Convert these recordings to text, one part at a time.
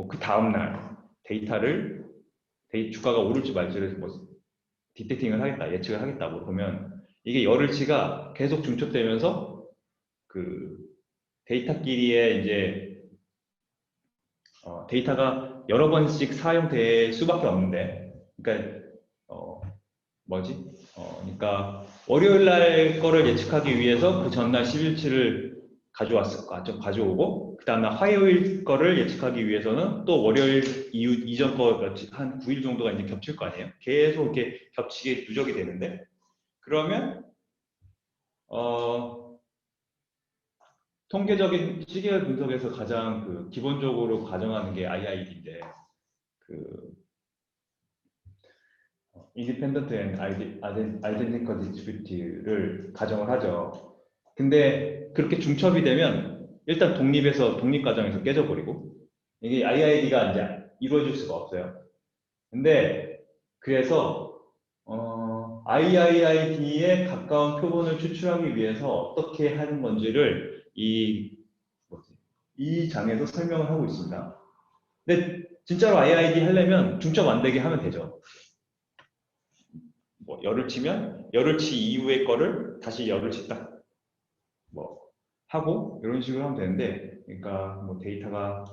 그 다음날 데이터를 주가가 오를지 말지를 뭐 디텍팅을 하겠다, 예측을 하겠다고 보면 이게 열흘치가 계속 중첩되면서 그 데이터끼리의 이제 데이터가 여러 번씩 사용될 수밖에 없는데, 그러니까 그러니까 월요일 날 거를 예측하기 위해서 그 전날 10일치를 가져오고 그 다음날 화요일 거를 예측하기 위해서는 또 월요일 이전 거 한 9일 정도가 이제 겹칠 거 아니에요. 계속 이렇게 겹치게 누적이 되는데, 그러면 통계적인 시계열 분석에서 가장 기본적으로 가정하는 게 IID인데, 그 Independent and Identical Distribute를 가정을 하죠. 근데 그렇게 중첩이 되면 일단 독립 과정에서 깨져버리고 이게 IID가 이제 이루어질 수가 없어요. 근데 그래서 IIID에 가까운 표본을 추출하기 위해서 어떻게 하는 건지를 이 장에서 설명을 하고 있습니다. 근데 진짜로 IID 하려면 중첩 안 되게 하면 되죠. 뭐 열을 치면 열흘치 이후의 거를 다시 열흘치 딱 뭐 하고 이런 식으로 하면 되는데, 그러니까 뭐 데이터가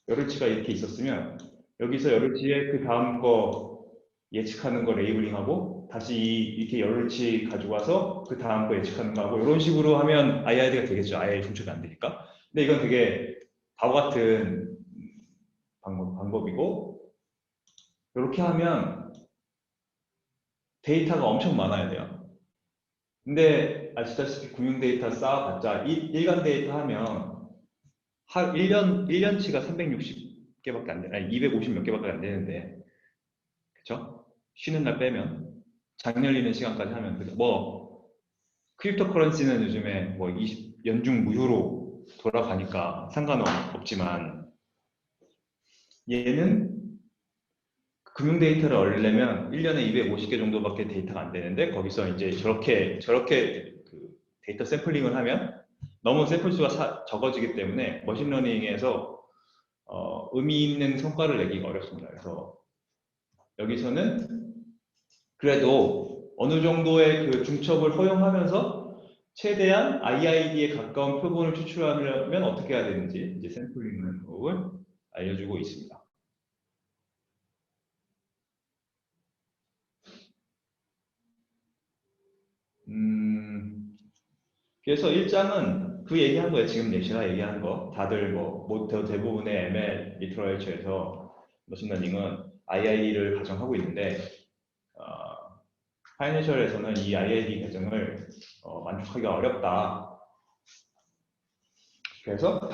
열흘치가 이렇게 있었으면 여기서 열흘치에 그 다음 거 예측하는 거 레이블링하고 다시 이렇게 열흘치 가지고 와서 그 다음 거 예측하는 거 하고 이런 식으로 하면 IID가 되겠죠. IID 중첩이 안 되니까. 근데 이건 되게 바보 같은 방법이고, 이렇게 하면 데이터가 엄청 많아야 돼요. 근데 아시다시피 금융 데이터 쌓아봤자 일간 데이터 하면 1년치가 360개밖에 안 돼, 아니 250 몇 개밖에 안 되는데, 그쵸? 쉬는 날 빼면 장 열리는 시간까지 하면 뭐 크립토 커런시는 요즘에 뭐 연중 무휴로 돌아가니까 상관없지만, 얘는 금융 데이터를 얻으려면 1년에 250개 정도밖에 데이터가 안 되는데, 거기서 이제 저렇게 그 데이터 샘플링을 하면 너무 샘플 수가 적어지기 때문에 머신러닝에서 의미 있는 성과를 내기가 어렵습니다. 그래서 여기서는 그래도 어느 정도의 그 중첩을 허용하면서 최대한 IID에 가까운 표본을 추출하려면 어떻게 해야 되는지 이제 샘플링 방법을 알려주고 있습니다. 그래서 1장은 그 얘기한 거예요. 지금 제가 얘기한 거. 다들 대부분의 ML 리터러처에서 머신러닝은 IID를 가정하고 있는데, 파이낸셜에서는 이 IID 계정을 만족하기가 어렵다. 그래서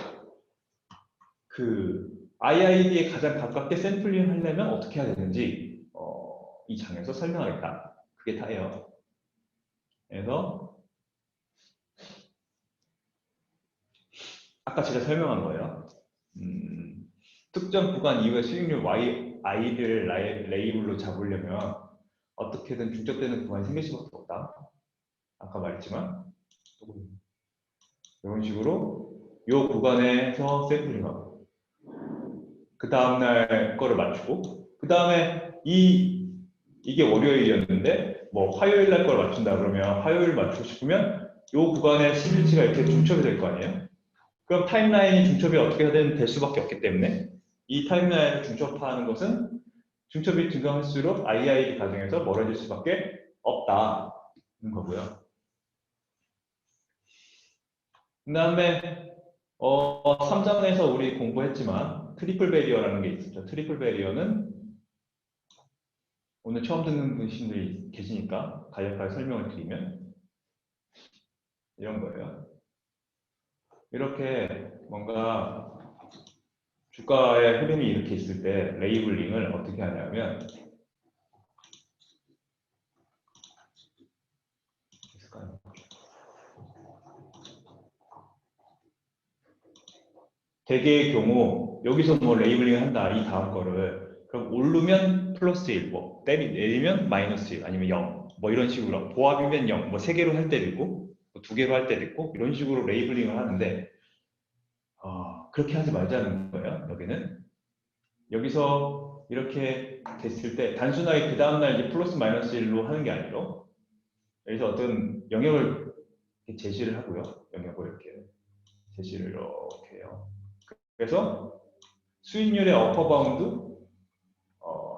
그 IID에 가장 가깝게 샘플링 하려면 어떻게 해야 되는지 이 장에서 설명하겠다. 그게 다예요. 그래서 아까 제가 설명한 거예요. 특정 구간 이후의 수익률 I를 레이블로 잡으려면 어떻게든 중첩되는 구간이 생길 수밖에 없다. 아까 말했지만 이런 식으로 이 구간에서 샘플링하고 그 다음날 거를 맞추고, 그 다음에 이게 월요일이었는데 뭐 화요일 날 걸 맞춘다 그러면 화요일 맞추고 싶으면 이 구간의 10일치가 이렇게 중첩이 될 거 아니에요. 그럼 타임라인이 중첩이 어떻게든 될 수밖에 없기 때문에 이 타임라인을 중첩하는 것은 중첩이 증가할수록 IID 과정에서 멀어질 수밖에 없다는 거고요. 그 다음에 3장에서 우리 공부했지만 트리플 베리어라는 게 있습니다. 트리플 베리어는 오늘 처음 듣는 분들이 계시니까 간략하게 설명을 드리면 이런 거예요. 이렇게 뭔가 주가의 흐름이 이렇게 있을 때 레이블링을 어떻게 하냐면, 대개의 경우 여기서 뭐 레이블링을 한다, 이 다음 거를. 그럼 오르면 플러스 1, 뭐 내리면 마이너스 1, 아니면 0, 뭐 이런 식으로 보합이면 0, 뭐 3개로 할 때도 있고 뭐 2개로 할 때도 있고 이런 식으로 레이블링을 하는데, 그렇게 하지 말자는 거예요. 여기는 여기서 이렇게 됐을 때 단순하게 그 다음날 이제 플러스 마이너스 1로 하는 게 아니라 여기서 어떤 영역을 이렇게 제시를 하고요. 영역을 이렇게 제시를 이렇게 해요. 그래서 수익률의 어퍼 바운드,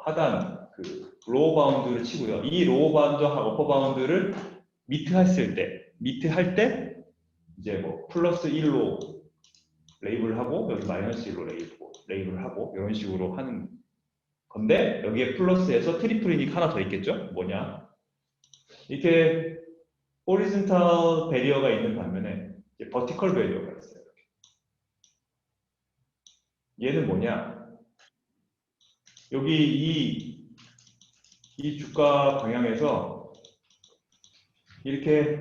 하단 그 로우 바운드를 치고요. 이 로우 바운드와 어퍼 바운드를 미트 했을 때, 미트 할 때 이제 뭐 플러스 1로 레이블을 하고 여기 마이너스 1로 레이블을 하고 이런 식으로 하는 건데 여기에 플러스에서 트리플 이닉 하나 더 있겠죠? 뭐냐? 이렇게 호리즌탈 베리어가 있는 반면에 이제 버티컬 베리어가 있어요. 얘는 뭐냐? 여기 이 주가 방향에서 이렇게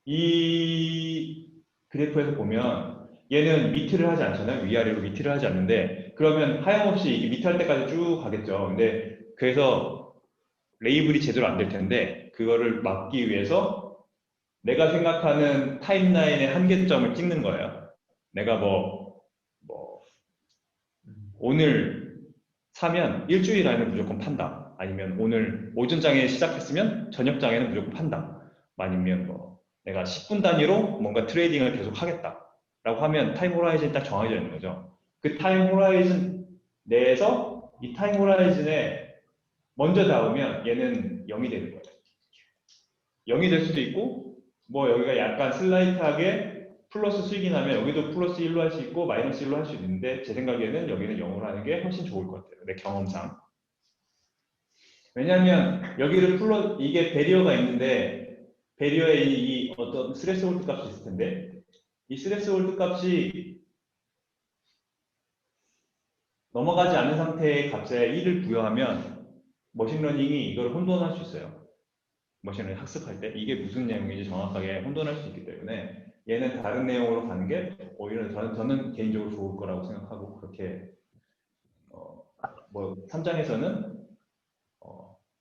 이 그래프에서 보면 얘는 미트를 하지 않잖아요. 위아래로 미트를 하지 않는데 그러면 하염없이 이게 미트 할 때까지 쭉 가겠죠. 근데 그래서 레이블이 제대로 안 될 텐데 그거를 막기 위해서 내가 생각하는 타임라인의 한계점을 찍는 거예요. 내가 뭐 오늘 사면 일주일 안에 무조건 판다. 아니면 오늘 오전장에 시작했으면 저녁장에는 무조건 판다. 아니면 뭐 내가 10분 단위로 뭔가 트레이딩을 계속 하겠다. 라고 하면 타임 호라이즌이 딱 정해져 있는 거죠. 그 타임 호라이즌 내에서 이 타임 호라이즌에 먼저 닿으면 얘는 0이 되는 거예요. 0이 될 수도 있고 뭐 여기가 약간 슬라이트하게 플러스 수익이 나면 여기도 플러스 1로 할 수 있고 마이너스 1로 할 수 있는데 제 생각에는 여기는 0으로 하는 게 훨씬 좋을 것 같아요. 내 경험상. 왜냐하면 여기를 이게 베리어가 있는데 베리어에 이 어떤 스레스홀드 값이 있을 텐데 이 스레스홀드 값이 넘어가지 않는 상태의 값에 1을 부여하면 머신러닝이 이걸 혼돈할 수 있어요. 머신러닝 학습할 때 이게 무슨 내용인지 정확하게 혼돈할 수 있기 때문에 얘는 다른 내용으로 가는 게 오히려 저는 개인적으로 좋을 거라고 생각하고 그렇게 뭐 3장에서는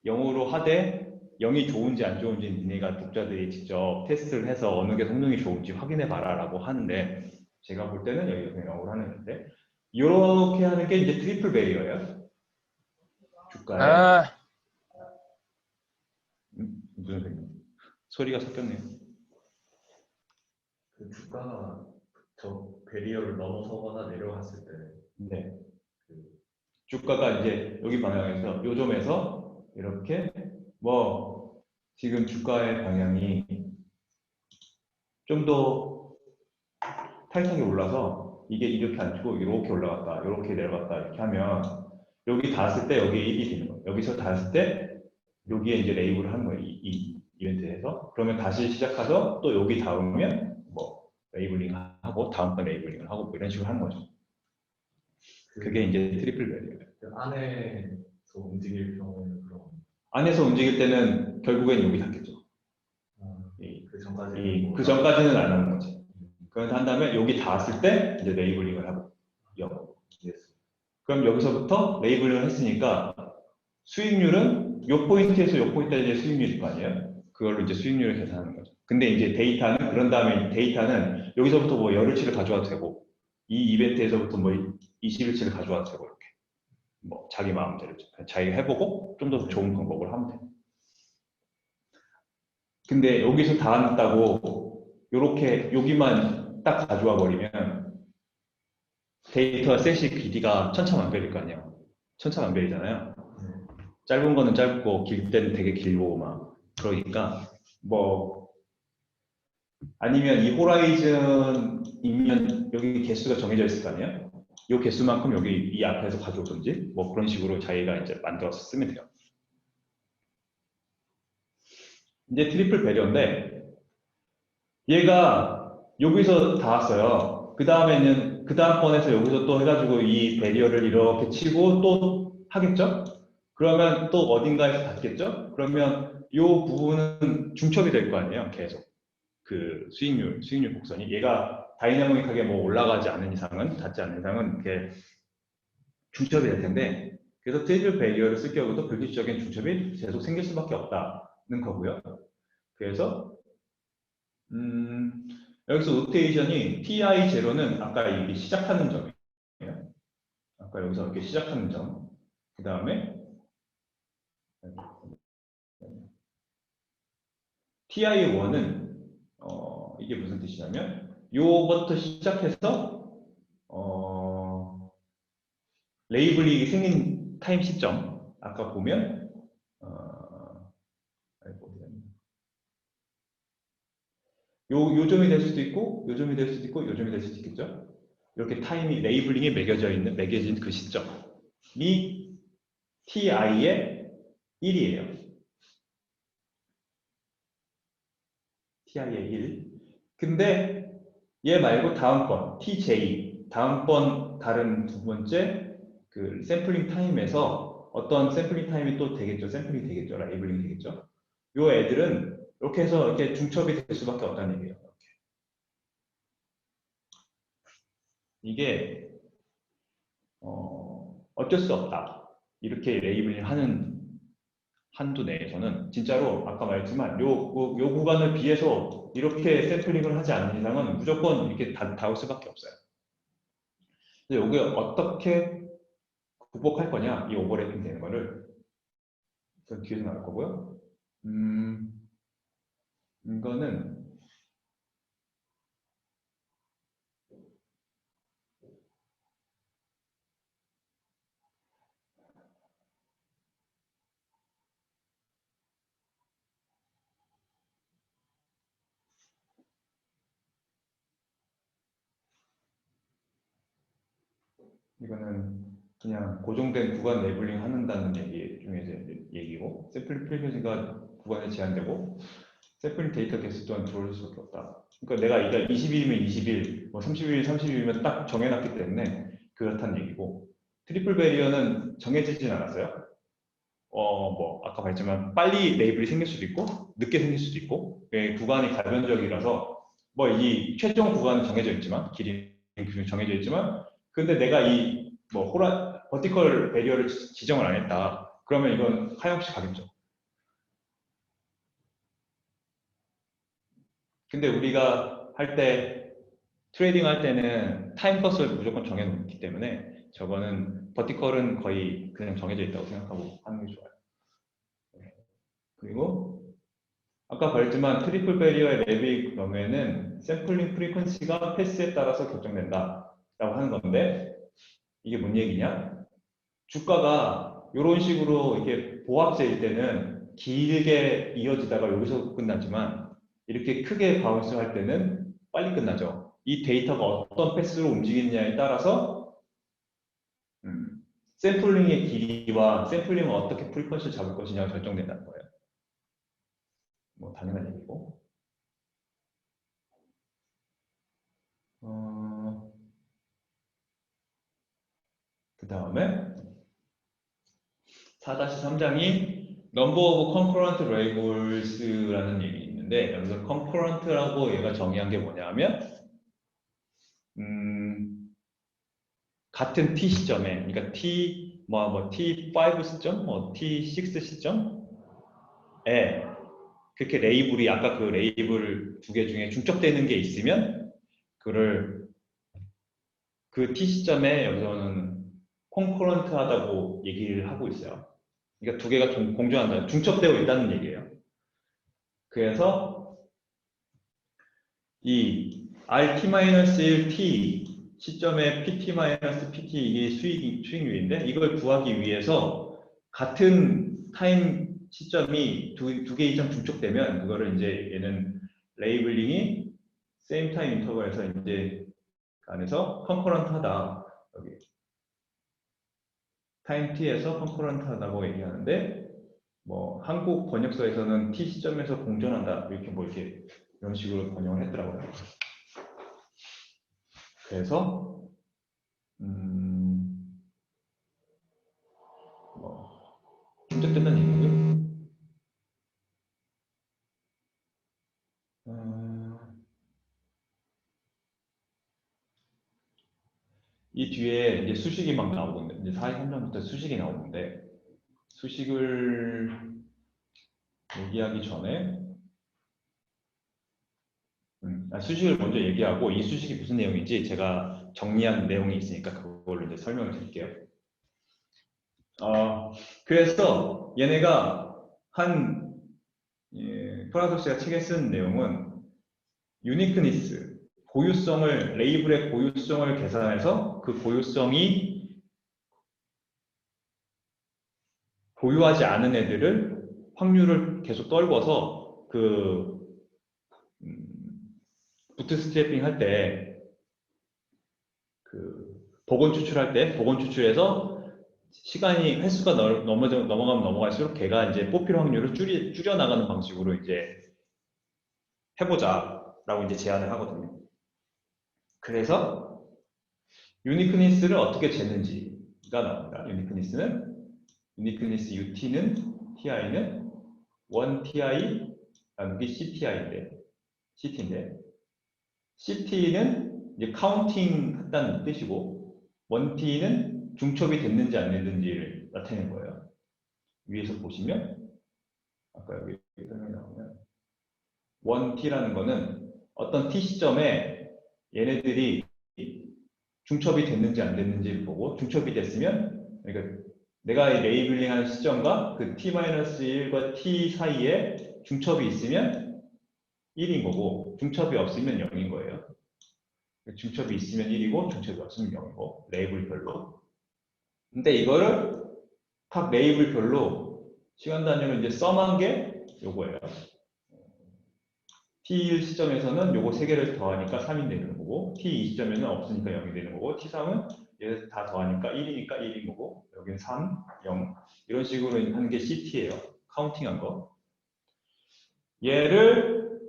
0으로 하되 0이 좋은지 안 좋은지 니네가 독자들이 직접 테스트를 해서 어느 게 성능이 좋은지 확인해 봐라 라고 하는데 제가 볼 때는 여기가 그냥 0으로 하는 건데 이렇게 하는 게 이제 트리플 베리어예요. 주가에 무슨 소리가 섞였네요. 그 주가가 저 베리어를 넘어서거나 내려갔을 때 네. 주가가 이제 여기 방향에서 요점에서 이렇게 뭐 지금 주가의 방향이 좀 더 타이트하게 올라서 이게 이렇게 안 치고 이렇게 올라갔다 이렇게 내려갔다 이렇게 하면 여기 닿았을 때 여기에 1이 되는 거예요. 여기서 닿았을 때 여기에 이제 레이블을 하는 거예요. 이 이벤트에서 그러면 다시 시작해서 또 여기 닿으면 뭐 레이블링 하고 다음번 레이블링을 하고 뭐 이런 식으로 하는 거죠. 그게 이제 트리플 밸류예요. 그 안에서 움직일 경우에는 그럼 안에서 움직일 때는 결국엔 여기 닿겠죠. 그 전까지는 안 하는 거지. 그걸 한 다음에 여기 닿았을 때 이제 레이블링을 하고 0. 그럼 여기서부터 레이블링을 했으니까 수익률은 요 포인트에서 요 포인트에 이제 수익률일 거 아니에요? 그걸로 이제 수익률을 계산하는 거죠. 근데 이제 데이터는 그런 다음에 데이터는 여기서부터 뭐 열흘치를 가져와도 되고 이 이벤트에서부터 뭐 20일치를 가져와도 되고 이렇게 뭐 자기 마음대로 자기가 해보고 좀 더 좋은 방법을 하면 돼요. 근데 여기서 다 한다고 이렇게 여기만 딱 가져와 버리면 데이터 셋이 길이가 천차만별일 거 아니에요. 천차만별이잖아요. 짧은 거는 짧고 길 때는 되게 길고 막 그러니까 뭐 아니면 이 호라이즌이면 여기 개수가 정해져 있을 거 아니에요. 이 개수만큼 여기 이 앞에서 가져오든지 뭐 그런 식으로 자기가 이제 만들어서 쓰면 돼요. 이제 트리플 배려인데 얘가 여기서 다 왔어요. 그 다음에는 그 다음번에서 여기서 또 해가지고 이 배리어를 이렇게 치고 또 하겠죠? 그러면 또 어딘가에서 닿겠죠? 그러면 이 부분은 중첩이 될 거 아니에요, 계속. 그 수익률 곡선이. 얘가 다이나믹하게 뭐 올라가지 않는 이상은, 닿지 않는 이상은 이렇게 중첩이 될 텐데, 그래서 트리플 배리어를 쓸 경우도 불규칙적인 중첩이 계속 생길 수밖에 없다는 거고요. 그래서, 여기서 노테이션이 TI0는 아까 이게 시작하는 점이에요. 아까 여기서 이렇게 시작하는 점. 그 다음에 TI1은 이게 무슨 뜻이냐면 요거부터 시작해서 레이블이 생긴 타임 시점 아까 보면 요 점이 될 수도 있고 요 점이 될 수도 있고 요 점이 될 수도 있겠죠. 이렇게 타임이 레이블링이 매겨진 그 시점이 TI의 1이에요. TI의 1. 근데 얘 말고 다음번 TJ 다음번 다른 두 번째 그 샘플링 타임에서 어떤 샘플링 타임이 또 되겠죠. 샘플링 되겠죠. 레이블링 되겠죠. 요 애들은 이렇게 해서 이렇게 중첩이 될 수밖에 없다는 얘기예요. 이게 어쩔 수 없다. 이렇게 레이블링 하는 한도 내에서는 진짜로 아까 말했지만 요 구간을 비해서 이렇게 샘플링을 하지 않는 이상은 무조건 이렇게 닿을 수밖에 없어요. 근데 이게 어떻게 극복할 거냐, 이 오버래핑 되는 거를 그 뒤에서 나올 거고요. 이거는 그냥 고정된 구간 레이블링 한다는 얘기 중에서 얘기고 샘플링 프리퀀시가 구간에 제한되고 샘플링 데이터 개수 또한 들어올 수밖에 없다. 그러니까 내가 이게 20일이면 20일, 뭐 30일, 30일이면 딱 정해놨기 때문에 그렇다는 얘기고 트리플 베리어는 정해지진 않았어요. 뭐 아까 말했지만 빨리 레이블이 생길 수도 있고 늦게 생길 수도 있고 구간이 가변적이라서 뭐 이 최종 구간은 정해져 있지만 길이 정해져 있지만 근데 내가 이 뭐 버티컬 베리어를 지정을 안 했다. 그러면 이건 하염없이 가겠죠. 근데 우리가 할 때 트레이딩 할 때는 타임 컷을 무조건 정해 놓기 때문에 저거는 버티컬은 거의 그냥 정해져 있다고 생각하고 하는 게 좋아요. 그리고 아까 말했지만 트리플 베리어의 랩이 경우에는 샘플링 프리퀀시가 패스에 따라서 결정된다 라고 하는 건데 이게 뭔 얘기냐? 주가가 이런 식으로 이렇게 보합세일 때는 길게 이어지다가 여기서 끝나지만 이렇게 크게 바운스 할 때는 빨리 끝나죠. 이 데이터가 어떤 패스로 움직이느냐에 따라서 샘플링의 길이와 샘플링을 어떻게 프리퀀시를 잡을 것이냐가 결정된다는 거예요. 뭐 당연한 얘기고. 그 다음에 4-3장이 Number of Concurrent Labels라는 얘기 있는데 여기서 Concurrent라고 얘가 정의한 게 뭐냐 하면 같은 T 시점에 그러니까 T5 시점, T6 시점에 그렇게 레이블이 아까 그 레이블 두 개 중에 중첩되는 게 있으면 그를 그 T 시점에 여기서는 콘커런트하다고 얘기를 하고 있어요. 그러니까 두 개가 공존한다, 중첩되어 있다는 얘기예요. 그래서 이 RT-1T 시점에 PT-PT 이게 수익률인데 이걸 구하기 위해서 같은 타임 시점이 두 개 이상 중첩되면 그거를 이제 얘는 레이블링이 same time interval에서 이제 안에서 컨커런트하다 여기 타임 t에서 컨커런트하다고 얘기하는데 뭐 한국 번역서에서는 t 시점에서 공존한다 이렇게 뭐 이렇게 이런 식으로 번역을 했더라고요. 그래서 뭐 중첩된다는 얘기고요. 이 뒤에 이제 수식이 막 나오는데 이제 43장부터 수식이 나오는데 수식을 얘기하기 전에 수식을 먼저 얘기하고 이 수식이 무슨 내용인지 제가 정리한 내용이 있으니까 그걸로 이제 설명을 드릴게요. 그래서 얘네가 프라도스가 책에 쓴 내용은 유니크니스, 고유성을, 레이블의 고유성을 계산해서 그 고유성이 고유하지 않은 애들을 확률을 계속 떨궈서 부트스트래핑 할 때 복원 추출할 때 복원 추출해서 시간이 횟수가 넘어가면 넘어갈수록 걔가 이제 뽑힐 확률을 줄여 나가는 방식으로 이제 해보자라고 이제 제안을 하거든요. 그래서 유니크니스를 어떻게 재는지가 나옵니다. 유니크니스 UT는 TI는 1TI 여기 CT인데 CT는 이제 카운팅 한다는 뜻이고 1T는 중첩이 됐는지 안 됐는지를 나타내는 거예요. 위에서 보시면 아까 여기 설명이 나오면 1T라는 거는 어떤 T 시점에 얘네들이 중첩이 됐는지 안 됐는지를 보고 중첩이 됐으면 그러니까 내가 레이블링하는 시점과 그 T-1과 T 사이에 중첩이 있으면 1인 거고 중첩이 없으면 0인 거예요. 중첩이 있으면 1이고 중첩이 없으면 0이고 레이블별로. 근데 이거를 각 레이블별로 시간 단위로 이제 썸한 게 요거예요. T1 시점에서는 요거 3개를 더하니까 3이 되는 거고 T2 시점에는 없으니까 0이 되는 거고 T3은 얘 다 더하니까 1이니까 1인 거고 여기는 3, 0 이런 식으로 하는 게 CT예요. 카운팅한 거. 얘를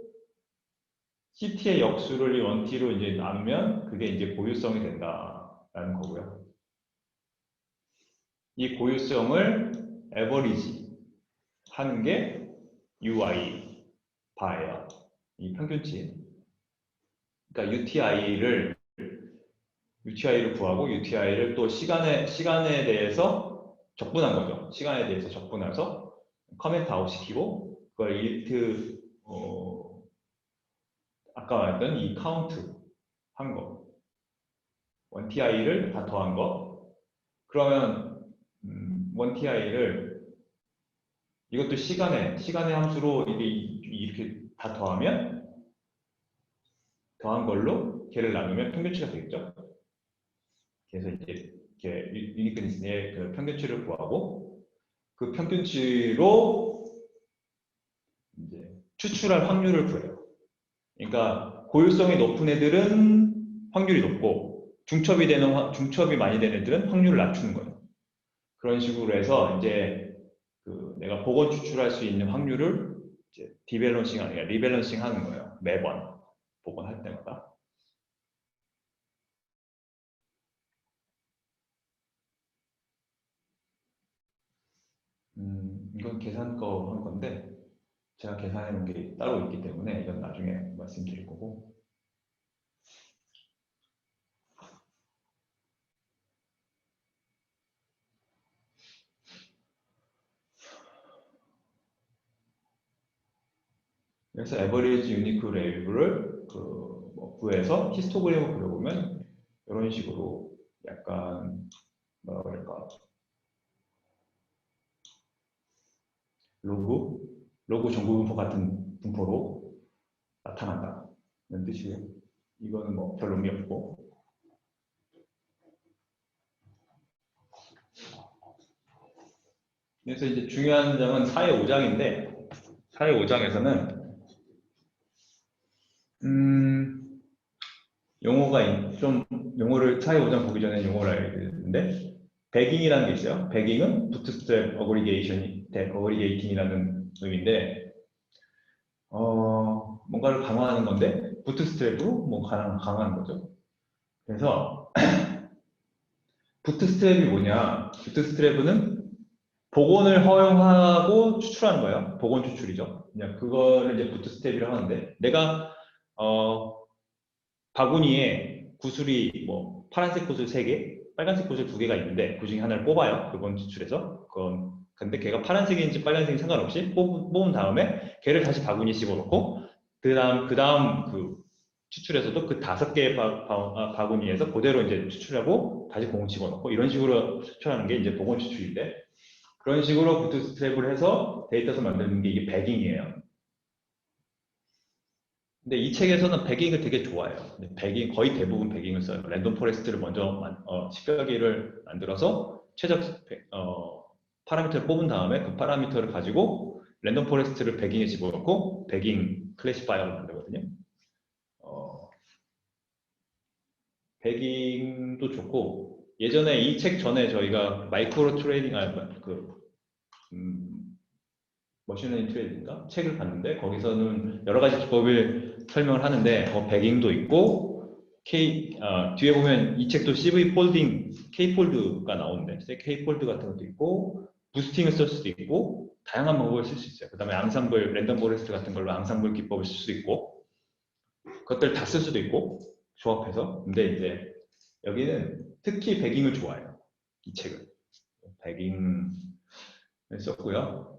CT의 역수를 1T로 이제 나누면 그게 이제 고유성이 된다라는 거고요. 이 고유성을 에버리지 하는 게 UI 바예요. 이 평균치. 그러니까 UTI를 구하고 UTI를 또 시간에 대해서 적분한 거죠. 시간에 대해서 적분해서 커멘트 아웃 시키고 그걸 일트 아까 말했던 이 카운트 한 거. 1TI를 다 더한 거. 그러면 1TI를 이것도 시간의 함수로 이렇게 다 더하면 더한 걸로 걔를 나누면 평균치가 되겠죠. 그래서 이제 유니크니스의 그 평균치를 구하고 그 평균치로 이제 추출할 확률을 구해요. 그러니까 고유성이 높은 애들은 확률이 높고 중첩이 많이 되는 애들은 확률을 낮추는 거예요. 그런 식으로 해서 이제 내가 복원 추출할 수 있는 확률을 이제 디밸런싱 아니라 리밸런싱 하는 거예요. 매번 복원할 때마다. 이건 계산 거 한 건데 제가 계산해 놓은 게 따로 있기 때문에 이건 나중에 말씀드릴 거고. 그래서 에버리지 유니크 레이블을 구해서 히스토그램을 그려보면 이런 식으로 약간 뭐라 그럴까 로그 정보분포 같은 분포로 나타난다는 뜻이에요. 이거는 뭐 별 의미 없고. 그래서 이제 중요한 점은 사회 5장인데 사회 5장에서는 용어를 사회 5장 보기 전에 용어를 알게 되는데 배깅이라는 게 있어요. 배깅은 부트스트랩 어그리게이팅이라는 의미인데 뭔가를 강화하는 건데 부트스트랩으로 뭐 강화하는 거죠. 그래서 부트스트랩이 뭐냐? 부트스트랩은 복원을 허용하고 추출하는 거예요. 복원 추출이죠. 그냥 그거를 이제 부트스트랩이라고 하는데 내가 바구니에 구슬이 뭐 파란색 구슬 3개, 빨간색 구슬 2개가 있는데 그 중에 하나를 뽑아요. 그건 추출해서. 근데 걔가 파란색인지 빨간색인지 상관없이 뽑은 다음에 걔를 다시 바구니에 집어넣고 그 다음 추출해서도 그 5개의 바구니에서 그대로 이제 추출하고 다시 공을 집어넣고 이런 식으로 추출하는 게 이제 복원 추출인데 그런 식으로 부트스트랩을 해서 데이터를 만드는 게 이게 배깅이에요. 근데 이 책에서는 배깅을 되게 좋아해요. 근데 배깅 거의 대부분 배깅을 써요. 랜덤 포레스트를 먼저 식별기를 만들어서 최적 파라미터를 뽑은 다음에 그 파라미터를 가지고 랜덤 포레스트를 배깅에 집어넣고 배깅 클래시파이어를 만들거든요. 배깅도 좋고 예전에 이 책 전에 저희가 마이크로 트레이딩 머신러닝 트레이딩인가 책을 봤는데 거기서는 여러 가지 기법을 설명을 하는데 배깅도 있고 뒤에 보면 이 책도 CV 폴딩 K 폴드가 나오는데 K 폴드 같은 것도 있고 부스팅을 쓸 수도 있고 다양한 방법을 쓸 수 있어요. 그 다음에 앙상블 랜덤 포레스트 같은 걸로 앙상블 기법을 쓸 수도 있고 그것들 다 쓸 수도 있고 조합해서 근데 이제 여기는 특히 배깅을 좋아해요. 이 책은 배깅을 썼고요.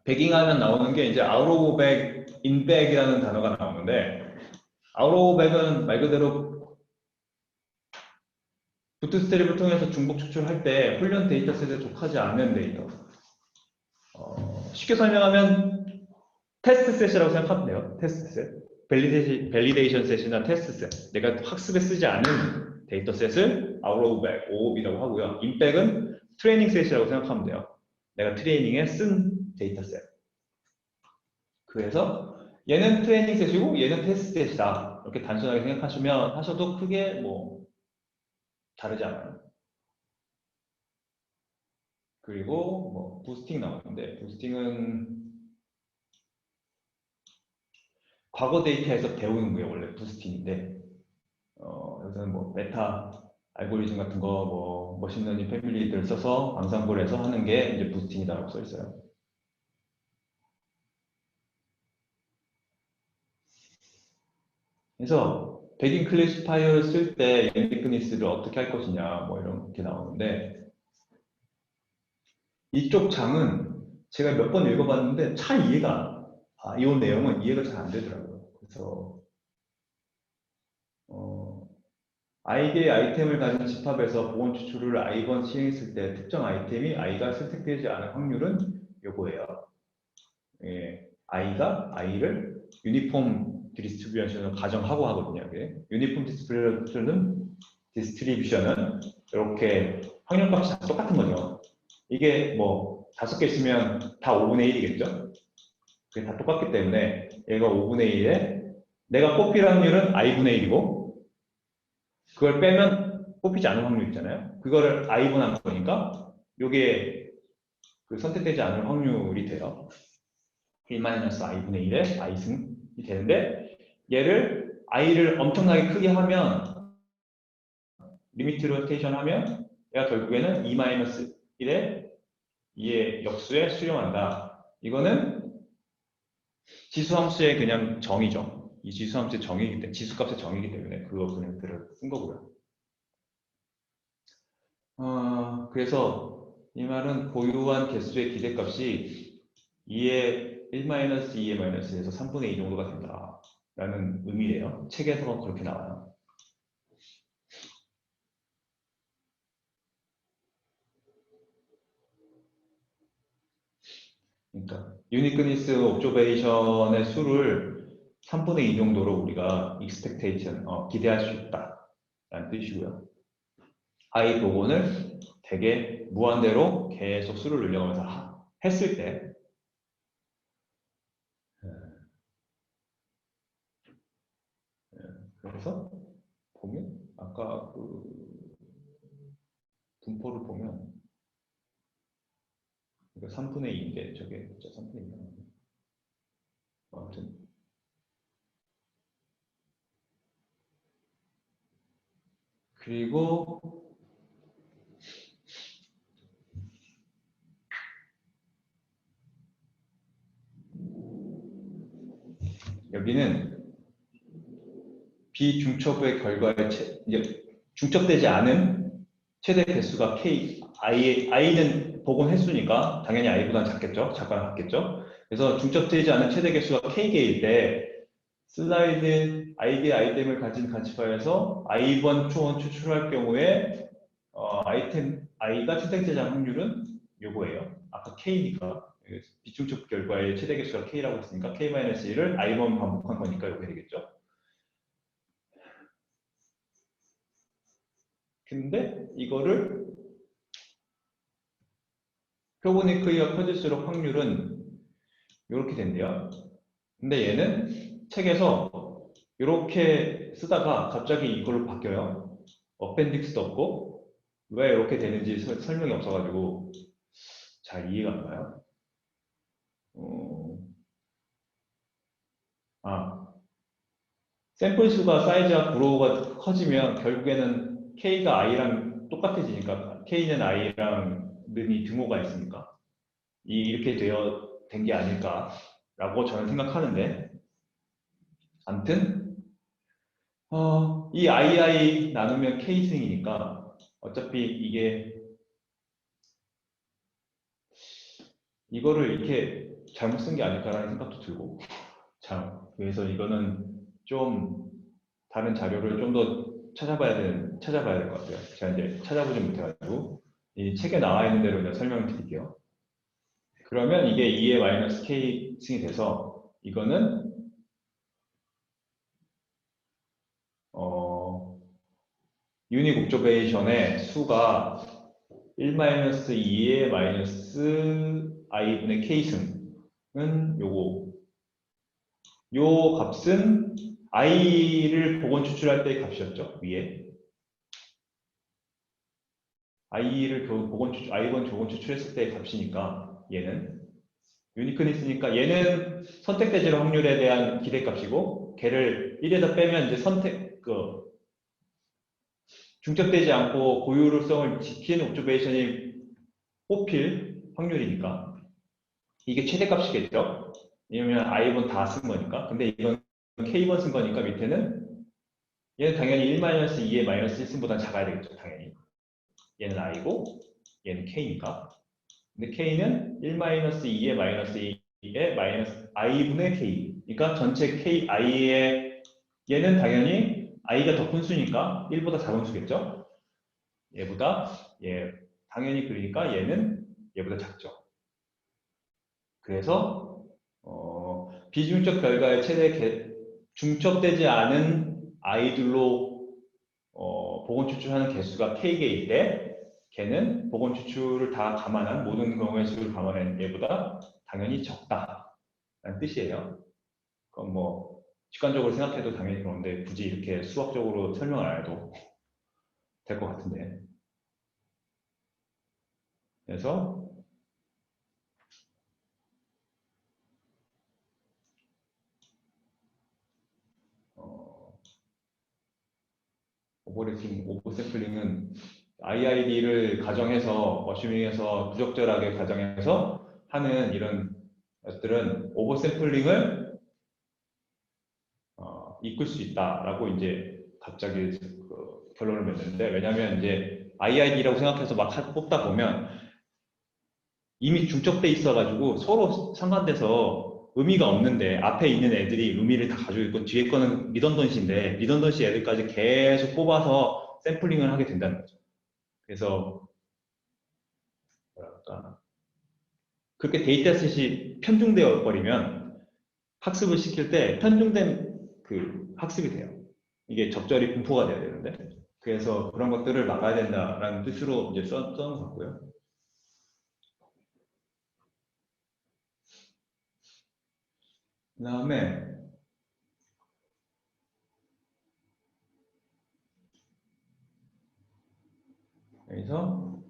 배깅하면 나오는 게 이제 out of bag, in bag이라는 단어가 나오는데 out of bag은 말 그대로 부트스트랩을 통해서 중복 추출할 때 훈련 데이터셋에 속하지 않는 데이터. 쉽게 설명하면 테스트셋이라고 생각하면 돼요. 테스트셋. 밸리데이션 셋이나 테스트셋. 내가 학습에 쓰지 않은 데이터셋을 out of bag, OOB라고 하고요. in bag은 트레이닝 셋이라고 생각하면 돼요. 내가 트레이닝에 쓴 데이터셋. 그래서 얘는 트레이닝 셋이고 얘는 테스트 셋이다. 이렇게 단순하게 생각하시면 하셔도 크게 뭐 다르지 않아요. 그리고 뭐 부스팅 나오는데 부스팅은 과거 데이터에서 배우는 거예요. 원래 부스팅인데 여기서는 뭐 메타 알고리즘 같은 거 뭐 머신러닝 패밀리들 써서 앙상블 해서 하는 게 이제 부스팅이다라고 써 있어요. 그래서 배깅 클래시파이어를 쓸 때 유니크니스를 어떻게 할 것이냐 뭐 이렇게 나오는데 이쪽 장은 제가 몇 번 읽어봤는데 잘 이해가 이 내용은 이해가 잘 안 되더라고요. 그래서 i개의 아이템을 가진 집합에서 보건 추출을 i번 시행했을 때 특정 아이템이 i가 선택되지 않을 확률은 요거예요. 예, i를 유니폼 디스트리뷰션을 가정하고 하거든요. 이게. 유니폼 디스트리뷰션은 이렇게 확률값이 다 똑같은 거죠. 이게 뭐 5개 있으면 다 5분의 1이겠죠? 그게 다 똑같기 때문에 얘가 5분의 1에 내가 뽑힐 확률은 i분의 1이고 그걸 빼면 뽑히지 않은 확률 있잖아요. 그거를 i분한 거니까 이게 그 선택되지 않을 확률이 돼요. 1-i분의 1에 i승이 되는데 얘를 i를 엄청나게 크게 하면 리미트 로테이션 하면 얘가 결국에는 2-1에 2의 역수에 수렴한다. 이거는 지수함수의 그냥 정의죠. 이 지수함수의 정의이기 때문에 지수값의 정의이기 때문에 그거 그냥 들어 쓴 거고요. 그래서 이 말은 고유한 개수의 기대값이 2의 1-2의 마이너스에서 3분의 2 정도가 된다. 라는 의미래요. 책에서 그렇게 나와요. 그러니까 유니크니스 옵저베이션의 수를 3분의 2 정도로 우리가 expectation, 기대할 수 있다. 라는 뜻이고요. i 복원을 되게 무한대로 계속 수를 늘려가면서 했을 때 그래서 보면 아까 그 분포를 보면 이거 3분의 2인데 저게 진짜 3분의 2가 나오네. 아무튼 그리고 여기는 비중첩의 결과에 중첩되지 않은 최대 개수가 k, i는 복원 횟수니까 당연히 i보다 작겠죠. 작거나 같겠죠. 그래서 중첩되지 않은 최대 개수가 k개일 때 슬라이드 id 아이템을 가진 가치파에서 i 번 초원 추출할 경우에 아이템 i가 출생제작 확률은 요거예요. 아까 k니까 비중적 결과의 최대 개수가 k라고 했으니까 k-1을 i번 반복한 거니까 요게 되겠죠. 근데 이거를 표본의 크기가 커질수록 확률은 이렇게 된대요. 근데 얘는 책에서 이렇게 쓰다가 갑자기 이걸로 바뀌어요. 어펜딕스도 없고 왜 이렇게 되는지 설명이 없어가지고 잘 이해가 안 가요. 샘플 수가 사이즈가 구로우가 커지면 결국에는 K가 I랑 똑같아지니까 K는 I랑 는이 등호가 있으니까 이렇게 된 게 아닐까라고 저는 생각하는데 아무튼 이 II 나누면 K승이니까 어차피 이거를 이렇게 잘못 쓴 게 아닐까라는 생각도 들고 참 그래서 이거는 좀 다른 자료를 좀 더 찾아봐야 될 것 같아요. 제가 이제 찾아보지 못해가지고 이 책에 나와 있는 대로 제가 설명을 드릴게요. 그러면 이게 2의 마이너스 K승이 돼서 이거는 유닉 옵저베이션의 수가 1-2의 마이너스 i분의 k승은 요 값은 i를 복원 추출할 때의 값이었죠. 위에 i번 복원 추출했을 때의 값이니까 얘는 유니크니스니까 얘는 선택되질 확률에 대한 기대값이고 걔를 1에다 빼면 이제 중첩되지 않고 고유성을 지키는 옵저베이션이 뽑힐 확률이니까 이게 최대값이겠죠. 왜냐면 i번 다 쓴 거니까. 근데 이건 k번 쓴 거니까 밑에는 얘는 당연히 1-2의 마이너스 1승보다 작아야 되겠죠. 당연히. 얘는 i고 얘는 k니까. 근데 k는 1-2의 마이너스 2의 마이너스 i분의 k. 그러니까 전체 k i의 얘는 당연히 i가 더 큰 수니까 1보다 작은 수겠죠. 당연히 그러니까 얘는 얘보다 작죠. 그래서 비중적 결과의 중첩되지 않은 아이들로 복원 추출하는 개수가 k개일 때 걔는 복원 추출을 다 감안한 모든 경우의 수를 감안한 얘보다 당연히 적다라는 뜻이에요. 그건 뭐 직관적으로 생각해도 당연히 그런데 굳이 이렇게 수학적으로 설명을 안 해도 될 것 같은데. 그래서 오버샘플링은 IID를 가정해서 어슈밍해서 부적절하게 가정해서 하는 이런 것들은 오버샘플링을 이끌 수 있다라고 이제 갑자기 결론을 맺는데 왜냐하면 이제 IID라고 생각해서 막 뽑다 보면 이미 중첩돼 있어가지고 서로 상관돼서 의미가 없는데 앞에 있는 애들이 의미를 다 가지고 있고 뒤에 거는 리던던시인데 리던던시 애들까지 계속 뽑아서 샘플링을 하게 된다는 거죠. 그래서 뭐랄까 그렇게 데이터셋이 편중되어 버리면 학습을 시킬 때 편중된 그 학습이 돼요. 이게 적절히 분포가 돼야 되는데 그래서 그런 것들을 막아야 된다라는 뜻으로 이제 써놓은 것 같고요. 그 다음에 여기서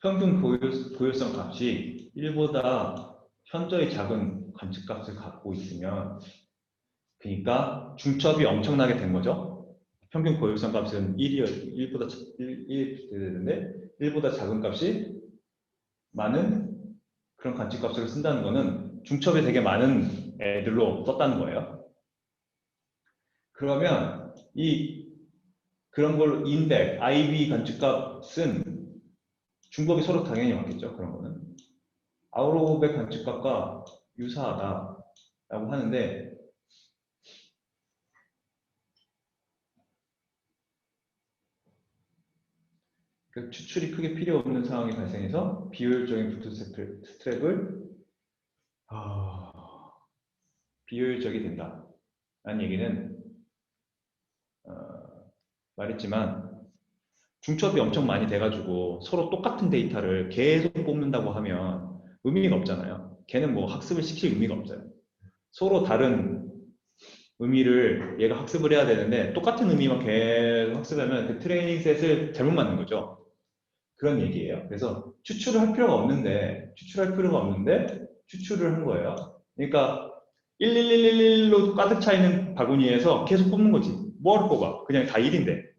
평균 고율성 값이 1보다 현저히 작은 관측값을 갖고 있으면 그러니까 중첩이 엄청나게 된 거죠. 평균 고율성 값은 1보다 되는데 1보다 작은 값이 많은 그런 관측값을 쓴다는 거는 중첩이 되게 많은 애들로 썼다는 거예요. 그러면 그런 걸로 인덱, IB 관측값은 중법이 서로 당연히 맞겠죠. 그런 거는. 아우로백 관측값과 유사하다라고 하는데 그 추출이 크게 필요 없는 상황이 발생해서 비효율적인 부트스트랩을 비효율적이 된다. 라는 얘기는 말했지만 중첩이 엄청 많이 돼가지고 서로 똑같은 데이터를 계속 뽑는다고 하면 의미가 없잖아요. 걔는 뭐 학습을 시킬 의미가 없어요. 서로 다른 의미를 얘가 학습을 해야 되는데 똑같은 의미만 계속 학습하면 그 트레이닝 셋을 잘못 만든 거죠. 그런 얘기예요. 그래서 추출을 할 필요가 없는데 추출을 한 거예요. 그러니까 11111로 가득 차 있는 바구니에서 계속 뽑는 거지. 뭐하러 뽑아? 그냥 다 1인데.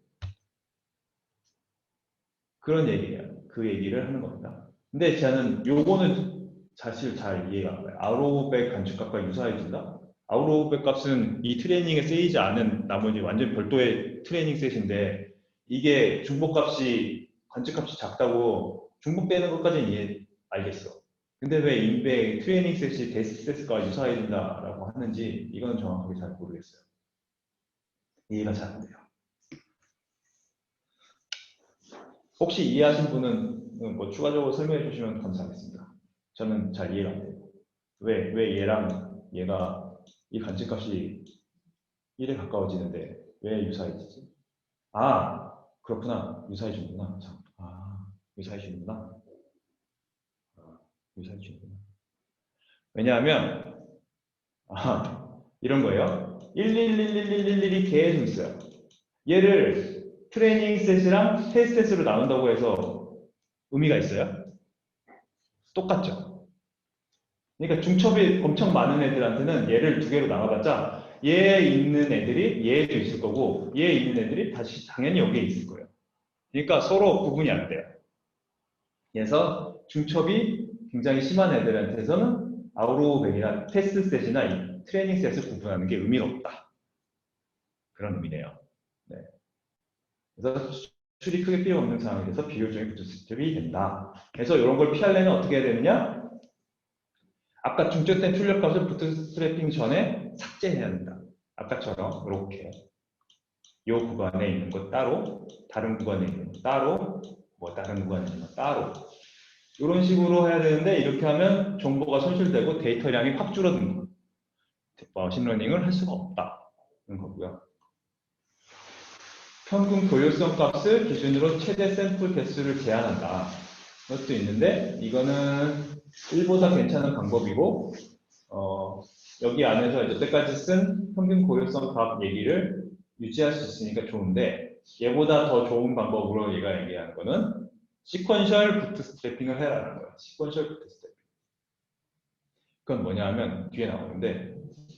그런 얘기예요. 그 얘기를 하는 겁니다. 근데 저는 요거는 사실 잘 이해가 안 가요. 아우로백 간축값과 유사해진다? 아우로백 값은 이 트레이닝에 쓰이지 않은 나머지 완전 별도의 트레이닝 셋인데 이게 중복값이 관측값이 작다고 중복 빼는 것까지는 알겠어. 근데 왜 인베 트레이닝 셋이 데스 셋과 유사해진다라고 하는지 이건 정확하게 잘 모르겠어요. 이해가 잘 안 돼요. 혹시 이해하신 분은 뭐 추가적으로 설명해 주시면 감사하겠습니다. 저는 잘 이해가 안 돼요. 왜 얘랑 얘가 이 관측값이 1에 가까워지는데 왜 유사해지지? 아, 그렇구나. 유사해지는구나. 유사해지는구나. 유사해지는구나. 왜냐하면 이런 거예요. 1111111이 계속 있어요. 얘를 트레이닝 셋이랑 테스트 셋으로 나눈다고 해서 의미가 있어요? 똑같죠. 그러니까 중첩이 엄청 많은 애들한테는 얘를 두 개로 나눠봤자 얘에 있는 애들이 얘에도 있을 거고 얘에 있는 애들이 다시 당연히 여기에 있을 거예요. 그러니까 서로 구분이 안 돼요. 그래서 중첩이 굉장히 심한 애들한테서는 아우로백이나 테스트셋이나 이 트레이닝 셋을 구분하는 게 의미가 없다. 그런 의미네요. 네. 그래서 수출이 크게 필요 없는 상황에 대해서 비효율적인 부트스트랩이 된다. 그래서 이런 걸 피하려면 어떻게 해야 되느냐? 아까 중첩된 출력값을 부트스트래핑 전에 삭제해야 된다. 아까처럼 이렇게 이 구간에 있는 거 따로, 다른 구간에 있는 거 따로, 뭐 다른 구간에 있는 거 따로 이런 식으로 해야 되는데 이렇게 하면 정보가 손실되고 데이터량이 확 줄어든다. 머신러닝을 할 수가 없다는 거고요. 평균 고효성 값을 기준으로 최대 샘플 개수를 제한한다. 그것도 있는데 이거는 1보다 괜찮은 방법이고 여기 안에서 여태까지 쓴 평균 고효성 값 얘기를 유지할 수 있으니까 좋은데 얘보다 더 좋은 방법으로 얘가 얘기하는 거는 시퀀셜 부트스트래핑을 해라는 거예요. 시퀀셜 부트스트래핑. 그건 뭐냐 하면 뒤에 나오는데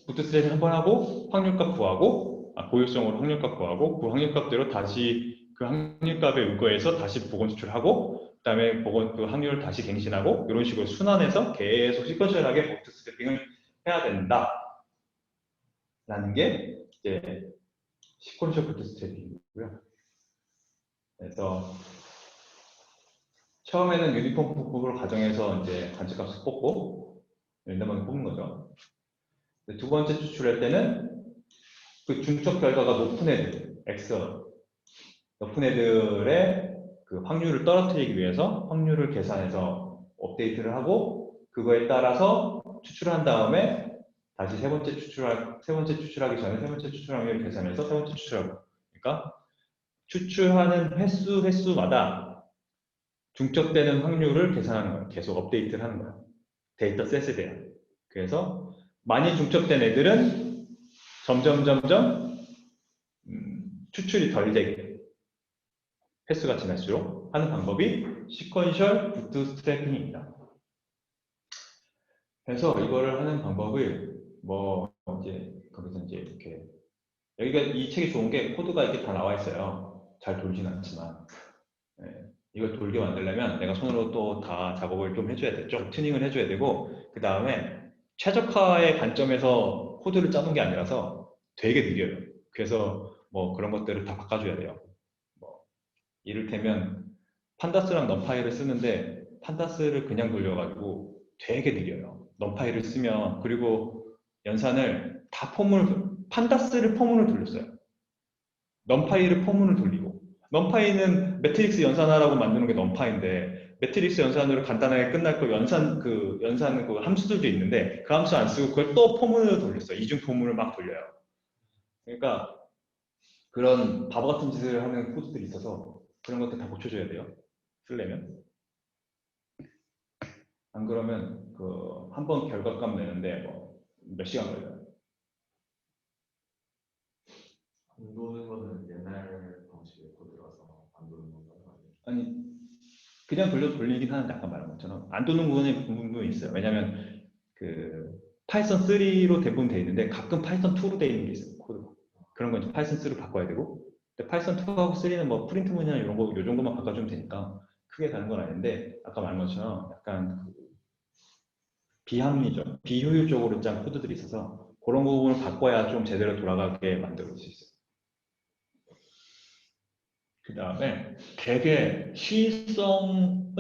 부트스트래핑 한 번 하고 확률값 구하고 고효성으로 확률값 구하고 그 확률값대로 다시 그 확률값에 의거해서 다시 복원 추출하고 그 다음에 그 확률을 다시 갱신하고 이런 식으로 순환해서 계속 시퀀셜하게 부트스트래핑을 해야 된다 라는 게 이제 시퀀셜 부트스트래핑이고요. 그래서 처음에는 유니폼 부품을 가정해서 이제 관측값을 뽑고 랜덤하게 뽑는 거죠. 두 번째 추출할 때는 그 중첩 결과가 높은 애들, X, 높은 애들의 그 확률을 떨어뜨리기 위해서 확률을 계산해서 업데이트를 하고 그거에 따라서 추출한 다음에 다시 세 번째 추출하기 전에 세 번째 추출 확률을 계산해서 세 번째 추출하고 그러니까 추출하는 횟수마다 중첩되는 확률을 계산하는 거예요. 계속 업데이트를 하는 거예요. 데이터 셋에 대한. 그래서 많이 중첩된 애들은 점점 추출이 덜 되게 횟수가 지날수록 하는 방법이 시퀀셜 부트스트래핑입니다. 그래서 이거를 하는 방법을 뭐 이제 거기서 이제 이렇게 여기가 이 책이 좋은 게 코드가 이렇게 다 나와 있어요. 잘 돌진 않지만 이걸 돌게 만들려면 내가 손으로 또 다 작업을 좀 해줘야 돼. 좀 튜닝을 해줘야 되고 그 다음에 최적화의 관점에서 코드를 짜는 게 아니라서 되게 느려요. 그래서 뭐 그런 것들을 다 바꿔줘야 돼요. 뭐 이를테면 판다스랑 넌파이를 쓰는데 판다스를 그냥 돌려가지고 되게 느려요. 넌파이를 쓰면 그리고 연산을 다 판다스를 폼으로 돌렸어요. 넌파이를 폼으로 돌리고 넘파이는 매트릭스 연산하라고 만드는 게 넘파인데 매트릭스 연산으로 간단하게 끝날 거 연산 그 함수들도 있는데 그 함수 안 쓰고 그걸 또 포문으로 돌렸어요. 이중 포문을 막 돌려요. 그러니까 그런 바보 같은 짓을 하는 코드들이 있어서 그런 것들 다 고쳐줘야 돼요. 쓰려면. 안 그러면 그 한 번 결과값 내는데 뭐 몇 시간 걸려요. 안 도는 거는 옛날 방식의 코드라서 안 도는 건가요? 아니 그냥 돌리긴 하는데 아까 말한 것처럼 안 도는 부분이 있어요. 왜냐하면 그 파이썬 3로 대부분 돼 있는데 가끔 파이썬 2로 돼 있는 게 있어요. 코드가. 그런 건 이제 파이썬 3로 바꿔야 되고 근데 파이썬 2하고 3는 뭐 프린트 문이나 이런 거 요 정도만 바꿔주면 되니까 크게 다른 건 아닌데 아까 말한 것처럼 약간 그 비합리적, 비효율적으로 짠 코드들이 있어서 그런 부분을 바꿔야 좀 제대로 돌아가게 만들 수 있어요. 그 다음에 되게 시성은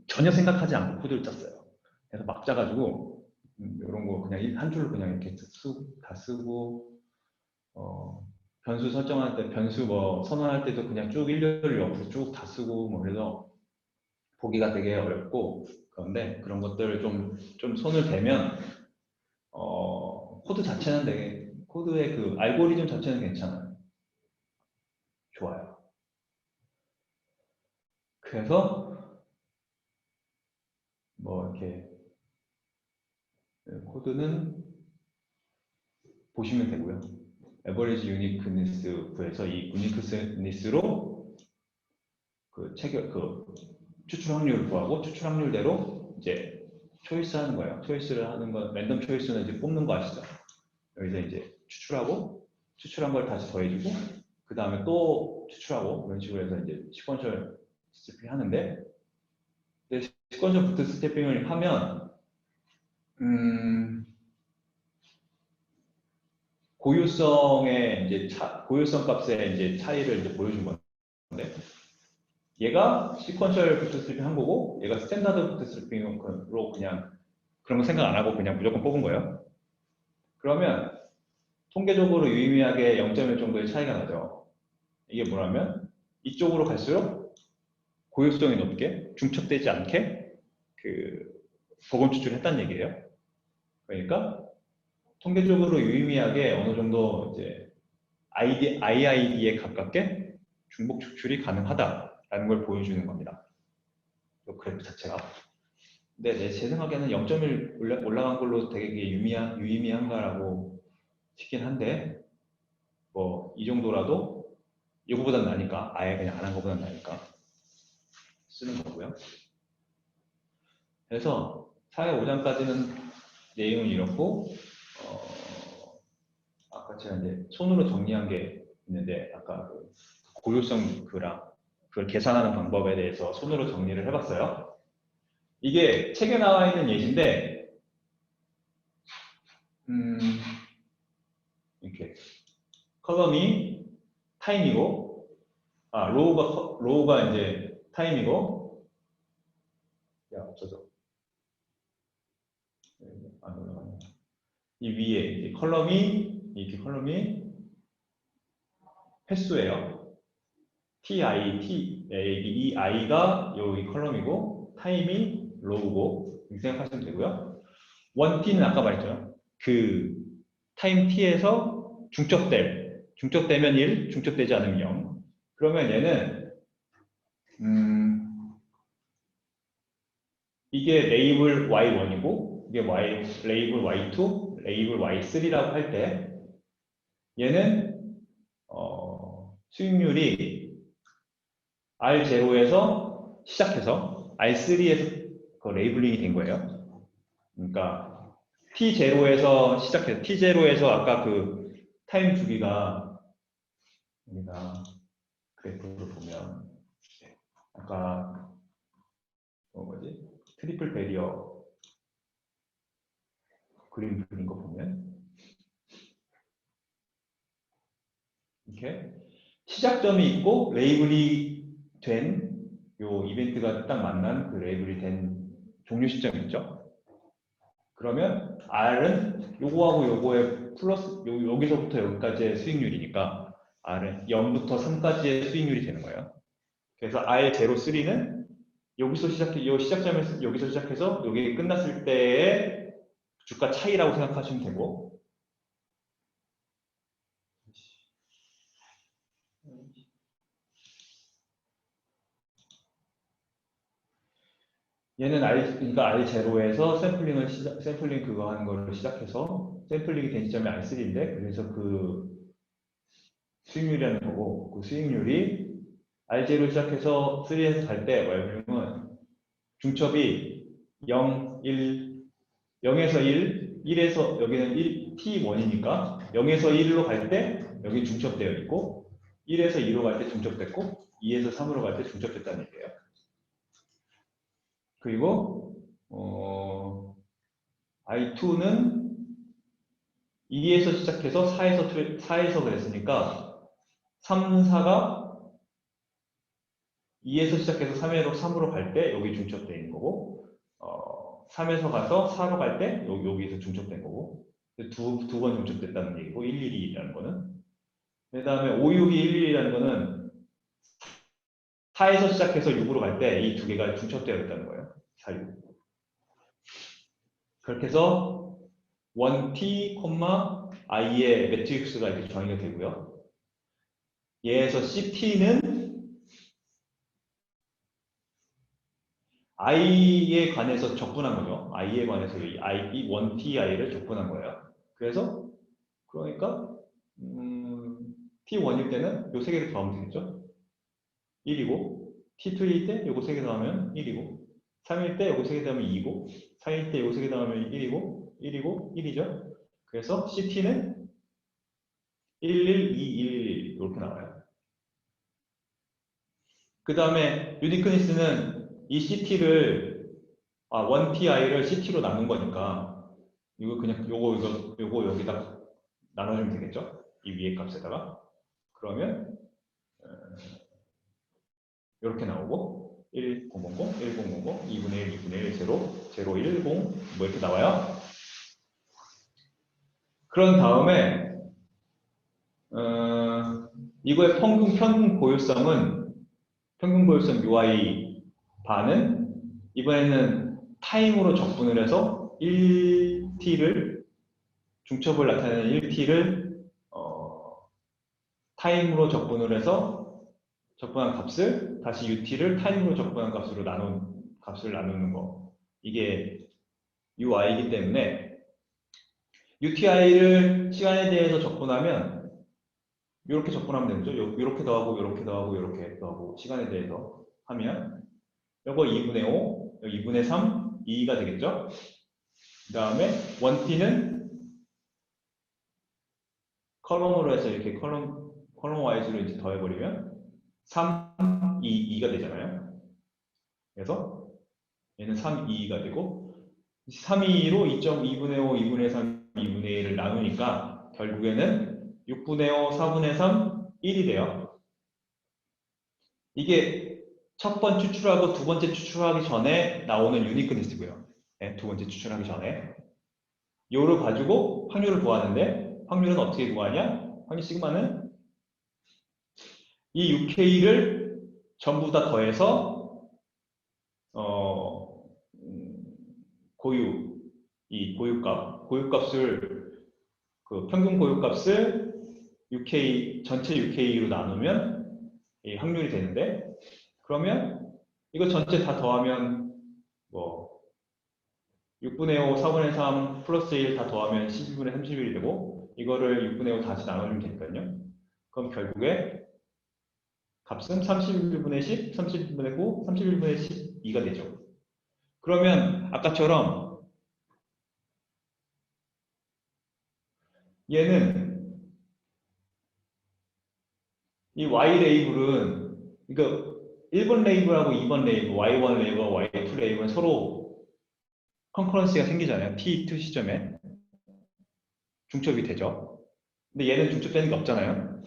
전혀 생각하지 않고 코드를 짰어요. 그래서 막 짜가지고 이런 거 그냥 한 줄로 그냥 이렇게 다 쓰고 변수 설정할 때 변수 뭐 선언할 때도 그냥 쭉 일렬 옆으로 쭉 다 쓰고 뭐 그래서 보기가 되게 어렵고 그런데 그런 것들을 좀 손을 대면 코드 자체는 되게 코드의 그 알고리즘 자체는 괜찮아요. 좋아요. 그래서 뭐 이렇게 코드는 보시면 되고요. 에버리지 유니크니스 구해서 이 유니크니스로 그 추출 확률을 구하고 추출 확률대로 이제 초이스 하는 거예요. 초이스를 하는 건 랜덤 초이스는 이제 뽑는 거 아시죠? 여기서 이제 추출하고 추출한 걸 다시 더해주고 그 다음에 또 추출하고 이런 식으로 해서 이제 시퀀셜 스태핑 하는데 시퀀셜 부트 스태핑을 하면 고유성의 이제 고유성 값의 이제 차이를 이제 보여준 건데 얘가 시퀀셜 부트스트래핑 한 거고 얘가 스탠다드 부트스트래핑으로 그냥 그런 거 생각 안 하고 그냥 무조건 뽑은 거예요. 그러면 통계적으로 유의미하게 0.1 정도의 차이가 나죠. 이게 뭐냐면 이쪽으로 갈수록 고유성이 높게 중첩되지 않게 그 복원 추출을 했다는 얘기예요. 그러니까 통계적으로 유의미하게 어느 정도 이제 IID에 가깝게 중복 추출이 가능하다라는 걸 보여주는 겁니다. 이 그래프 자체가. 근데 제 생각에는 0.1 올라간 걸로 되게 유의미한가라고 싶긴 한데 뭐 이 정도라도 이거보단 나니까 아예 그냥 안 한 거보단 나니까 쓰는 거고요. 그래서 사회 5장까지는 내용은 이렇고 아까 제가 이제 손으로 정리한 게 있는데 아까 그 고유성 그걸 계산하는 방법에 대해서 손으로 정리를 해봤어요. 이게 책에 나와 있는 예시인데 이렇게 컬럼이 타임이고 로우가 이제 타임이고 야 없어져 안 올라가네. 이 위에 이렇게 컬럼이 횟수예요. 이 i가 이 컬럼이고 타임이 로우고 이렇게 생각하시면 되고요. 1t는 아까 말했죠. 그 타임 t에서 중첩되면 1, 중첩되지 않으면 0. 그러면 얘는 이게 레이블 y1이고 이게 레이블 y2, 레이블 y3라고 할 때 얘는 수익률이 R0에서 시작해서 R3에서 그 레이블링이 된 거예요. 그러니까 T0에서 시작해서 T0에서 아까 그 타임 주기가 우리가 그래프를 보면 아까 트리플 베리어 그림 그린 거 보면 이렇게 시작점이 있고 레이블이 된 요 이벤트가 딱 만난 그 레이블이 된 종료 시점이 있죠. 그러면 R은 요거하고 요거의 플러스 여기서부터 여기까지의 수익률이니까 R은 0부터 3까지의 수익률이 되는 거예요. 그래서 R03는 여기서 시작점에서 여기서 시작해서 여기 끝났을 때의 주가 차이라고 생각하시면 되고, 얘는 그러니까 R0에서 샘플링 그거 하는 거를 시작해서 샘플링이 된 시점이 R3인데, 그래서 그 수익률이라는 거고, 그 수익률이 R0로 시작해서 3에서 갈 때 월봉은 중첩이 0, 1, 0에서 1, 1에서 여기는 1, T1이니까 0에서 1로 갈 때 여기 중첩되어 있고 1에서 2로 갈 때 중첩됐고 2에서 3으로 갈 때 중첩됐다는 얘기예요. 그리고 I2는 2에서 시작해서 4에서 그랬으니까 3, 4가 2에서 시작해서 3으로 갈 때 여기 중첩되어 있는 거고 3에서 가서 4로 갈 때 여기서 중첩된 거고 두 번 중첩됐다는 얘기고 112라는 거는 그 다음에 56211이라는 거는 4에서 시작해서 6으로 갈 때 이 두 개가 중첩되어 있다는 거예요. 4, 6. 그렇게 해서 1t, i의 매트릭스가 이렇게 정의가 되고요. 얘에서 ct는 i에 관해서 적분한 거죠. i에 관해서 이 1ti를 적분한 거예요. 그래서 그러니까 t1일 때는 요 세 개를 더하면 되겠죠. 1이고 t2일 때 요거 세 개 더하면 1이고 3일 때 요거 세 개 더하면 2이고 4일 때 요거 세 개 더하면 1이고 1이고 1이죠. 그래서 ct는 11, 2, 1 이렇게 나와요. 그 다음에 유니크니스는 이 ct를 1ti를 ct로 나눈 거니까 이거 그냥 요거 여기다 나눠주면 되겠죠? 이 위에 값에다가 그러면 이렇게 나오고 1000, 1000, 2분의 1, 2분의 1, 0, 0, 1, 0 뭐 이렇게 나와요. 그런 다음에 이거의 평균 고율성 UI 반은 이번에는 타임으로 적분을 해서 1t를 중첩을 나타내는 1t를 타임으로 적분을 해서 적분한 값을 다시 ut를 타임으로 적분한 값을 나누는 거. 이게 ui이기 때문에 uti를 시간에 대해서 적분하면 이렇게 적분하면 되죠. 이렇게 더하고 이렇게 더하고 이렇게 더하고 시간에 대해서 하면 이거 2분의 5, 2분의 3, 2가 되겠죠. 그 다음에 1t는 컬럼으로 해서 이렇게 컬럼 와이즈로 이제 더해버리면 3, 2, 2가 되잖아요. 그래서 얘는 3, 2가 되고 3, 2로 2.2분의 5, 2분의 3, 2분의 1을 나누니까 결국에는 6분의 5, 4분의 3, 1이 돼요. 이게 첫 번 추출하고 두 번째 추출하기 전에 나오는 유니크니스고요. 네, 두 번째 추출하기 전에. 요를 가지고 확률을 구하는데 확률은 어떻게 구하냐? 확률 시그마는 이 6K를 전부 다 더해서 고유값을 그 평균 고유값을 6K 전체 6K로 나누면 이 확률이 되는데 그러면 이거 전체 다 더하면 뭐 6분의 5, 4분의 3 플러스 1 다 더하면 12분의 31이 되고 이거를 6분의 5 다시 나눠주면 되니까요. 그럼 결국에 값은 31분의 10, 31분의 9, 31분의 12가 되죠. 그러면 아까처럼 얘는 이 Y 레이블은 그러니까 1번 레이블하고 2번 레이블, Y1 레이블, Y2 레이블은 서로 컨커런시가 생기잖아요. T2 시점에 중첩이 되죠. 근데 얘는 중첩되는 게 없잖아요.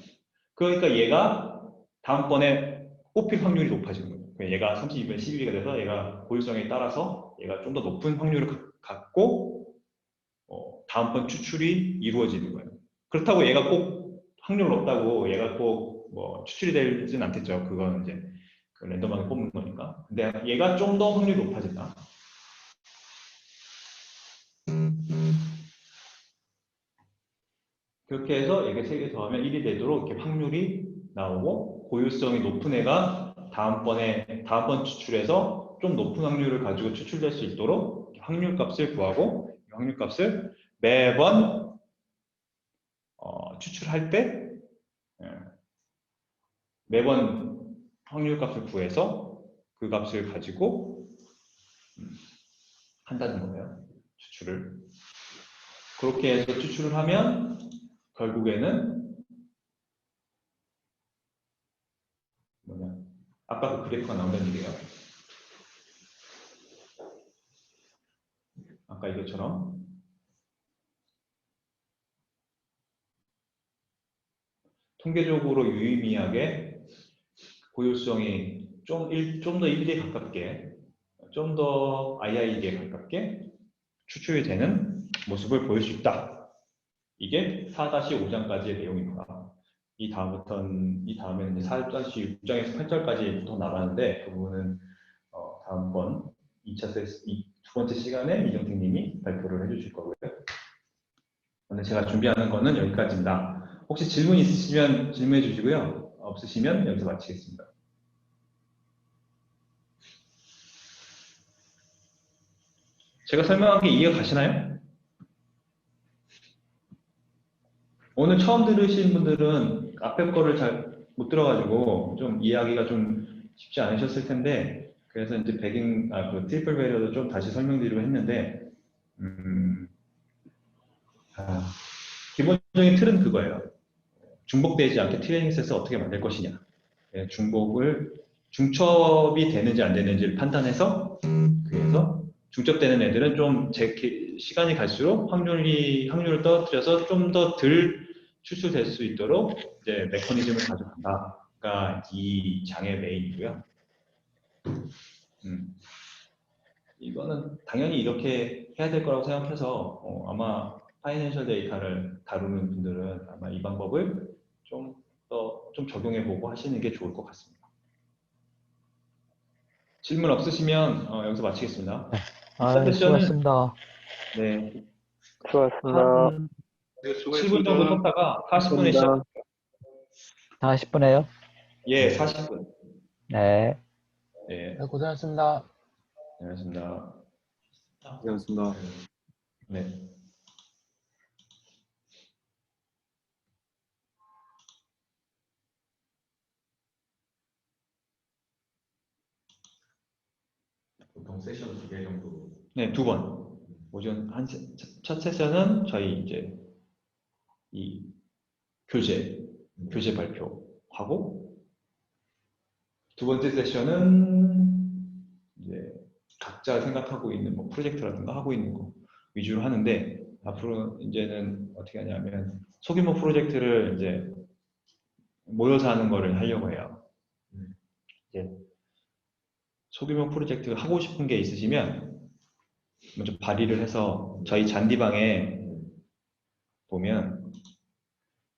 그러니까 얘가 다음번에 뽑힐 확률이 높아지는 거예요. 얘가 32분의 12가 돼서 얘가 고율성에 따라서 얘가 좀 더 높은 확률을 갖고 다음번 추출이 이루어지는 거예요. 그렇다고 얘가 꼭 확률 높다고 얘가 꼭 뭐 추출이 되진 않겠죠. 그건 이제 그 랜덤하게 뽑는 거니까. 근데 얘가 좀 더 확률이 높아진다. 그렇게 해서 이게 3개 더하면 1이 되도록 이렇게 확률이 나오고 고유성이 높은 애가 다음번 추출해서 좀 높은 확률을 가지고 추출될 수 있도록 확률 값을 구하고 이 확률 값을 매번 추출할 때 매번 확률 값을 구해서 그 값을 가지고 한다는 거예요. 추출을. 그렇게 해서 추출을 하면 결국에는 뭐냐? 아까 그 그래프가 나온다는 얘기예요. 아까 이것처럼 통계적으로 유의미하게 고율성이 좀 더 1에 가깝게, 좀 더 II에 가깝게 추출이 되는 모습을 보일 수 있다. 이게 4-5장까지의 내용입니다. 이 다음에는 이제 4-6장에서 8절까지부터 나가는데 그 부분은 다음번 2차 두 번째 시간에 이정택님이 발표를 해주실 거고요. 오늘 제가 준비하는 거는 여기까지입니다. 혹시 질문 있으시면 질문해 주시고요. 없으시면 여기서 마치겠습니다. 제가 설명한 게 이해가 가시나요? 오늘 처음 들으신 분들은 앞에 거를 잘 못 들어가지고 좀 이해하기가 좀 쉽지 않으셨을 텐데 그래서 이제 그 트리플 베리어도 좀 다시 설명드리려고 했는데 기본적인 틀은 그거예요. 중복되지 않게 트레이닝 셋을 어떻게 만들 것이냐. 중첩이 되는지 안 되는지를 판단해서 그래서 중첩되는 애들은 좀 시간이 갈수록 확률을 떨어뜨려서 좀 더 덜 추출될 수 있도록 이제 메커니즘을 가져간다가 이 장의 메인이고요. 이거는 당연히 이렇게 해야 될 거라고 생각해서 아마 파이낸셜 데이터를 다루는 분들은 아마 이 방법을 좀 적용해보고 하시는 게 좋을 것 같습니다. 질문 없으시면 여기서 마치겠습니다. 수고하셨습니다. 네, 수고하셨습니다. 7분 정도 썼다가 40분에 시작. 40분에요? 예, 40분. 네. 예, 고생하셨습니다. 안녕하십니까. 고맙습니다. 네. 보통 세션 2개 정도. 네, 2번. 오전 첫 세션은 저희 이제 이 교재 발표하고 두 번째 세션은 이제 각자 생각하고 있는 뭐 프로젝트라든가 하고 있는 거 위주로 하는데 앞으로 이제는 어떻게 하냐면 소규모 프로젝트를 이제 모여서 하는 거를 하려고 해요. 이제 소규모 프로젝트 하고 싶은 게 있으시면 먼저 발의를 해서 저희 잔디방에 보면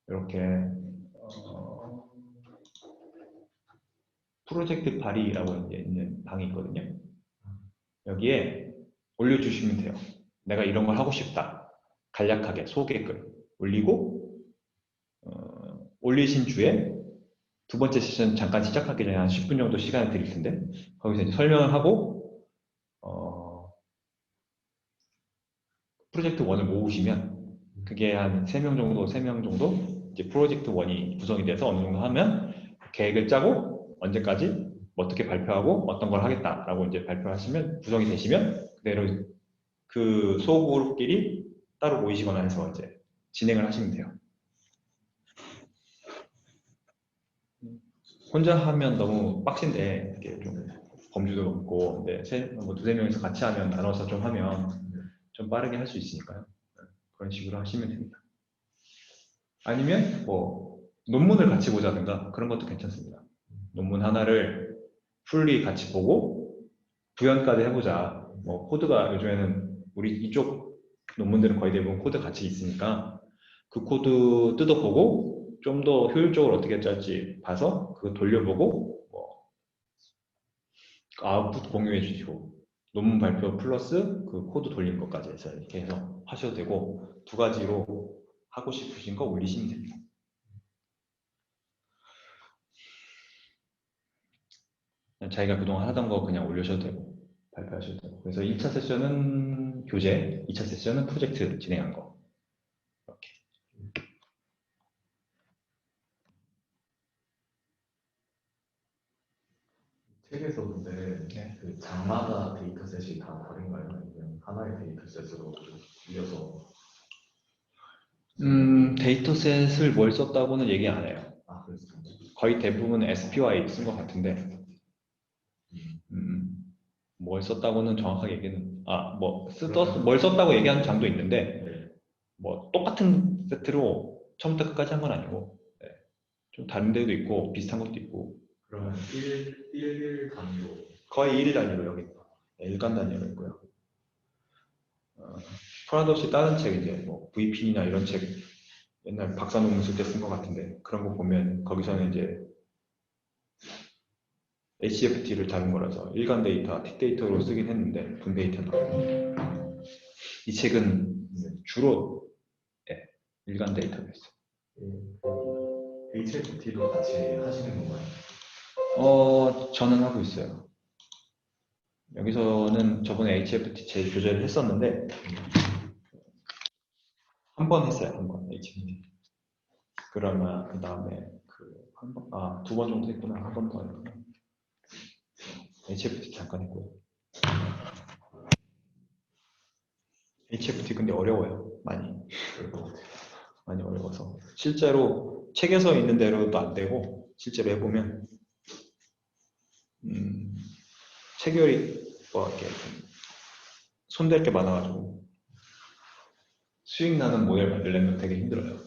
이렇게 프로젝트 발의라고 있는 방이 있거든요. 여기에 올려주시면 돼요. 내가 이런 걸 하고 싶다. 간략하게 소개글 올리고 올리신 주에 두 번째 세션 잠깐 시작하기 전에 한 10분 정도 시간을 드릴 텐데 거기서 이제 설명을 하고 프로젝트 1을 모으시면 그게 한 3명 정도 이제 프로젝트 1이 구성이 돼서 어느 정도 하면 계획을 짜고 언제까지 어떻게 발표하고 어떤 걸 하겠다라고 이제 발표하시면 구성이 되시면 그대로 그 소그룹끼리 따로 모이시거나 해서 이제 진행을 하시면 돼요. 혼자 하면 너무 빡신데 이게 좀 범주도 높고 근데 뭐 2-3명이서 같이 하면 나눠서 좀 하면 좀 빠르게 할 수 있으니까요. 그런 식으로 하시면 됩니다. 아니면 뭐 논문을 같이 보자든가 그런 것도 괜찮습니다. 논문 하나를 풀리 같이 보고 구현까지 해보자. 뭐 코드가 요즘에는 우리 이쪽 논문들은 거의 대부분 코드 같이 있으니까 그 코드 뜯어보고 좀 더 효율적으로 어떻게 짤지 봐서 그거 돌려보고 뭐 아웃풋 공유해 주시고 논문 발표 플러스 그 코드 돌린 것까지 해서 이렇게 해서 하셔도 되고 두 가지로 하고 싶으신 거 올리시면 됩니다. 그냥 자기가 그동안 하던 거 그냥 올려셔도 되고 발표하셔도 되고 그래서 1차 세션은 교재, 2차 세션은 프로젝트 진행한 거 이렇게. 책에서 근데 네. 그 장마다 데이터셋이 다 다른가요? 아니면 하나의 데이터셋으로 이어서 데이터셋을 뭘 썼다고는 얘기 안 해요. 그렇습니다. 거의 대부분 SPY 쓴 것 같은데 뭘 썼다고는 정확하게 얘기는 뭘 썼다고 얘기하는 장도 있는데 네. 뭐 똑같은 세트로 처음부터 끝까지 한 건 아니고 네. 좀 다른 데도 있고 비슷한 것도 있고 그러면 1 단위로 거의 1 단위로 여기 일간 단위로 있고요. 프라도 없이 다른 책 이제 뭐 VP나 이런 책 옛날 박사 논문 쓸 때 쓴 것 같은데 그런 거 보면 거기서는 이제 HFT를 다룬 거라서 일간 데이터, 틱 데이터로 쓰긴 했는데 분 데이터는 이 책은 주로 일간 데이터로 했어요. HFT도 같이 하시는 건가요? 저는 하고 있어요. 여기서는 저번에 HFT 제 교재를 했었는데 한 번 했어요. 한 번 HFT. 그러면 그 다음에 두 번 정도 했구나. 한 번 더 했구나. HFT 잠깐 했고요. HFT 근데 어려워요. 많이 어려워서 실제로 책에서 있는 대로도 안 되고 실제로 해보면 체결이 뭐 이렇게 손댈 게 많아가지고 수익 나는 모델 만들려면 되게 힘들어요.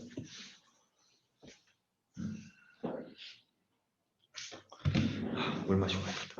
물 마시고 가야겠다.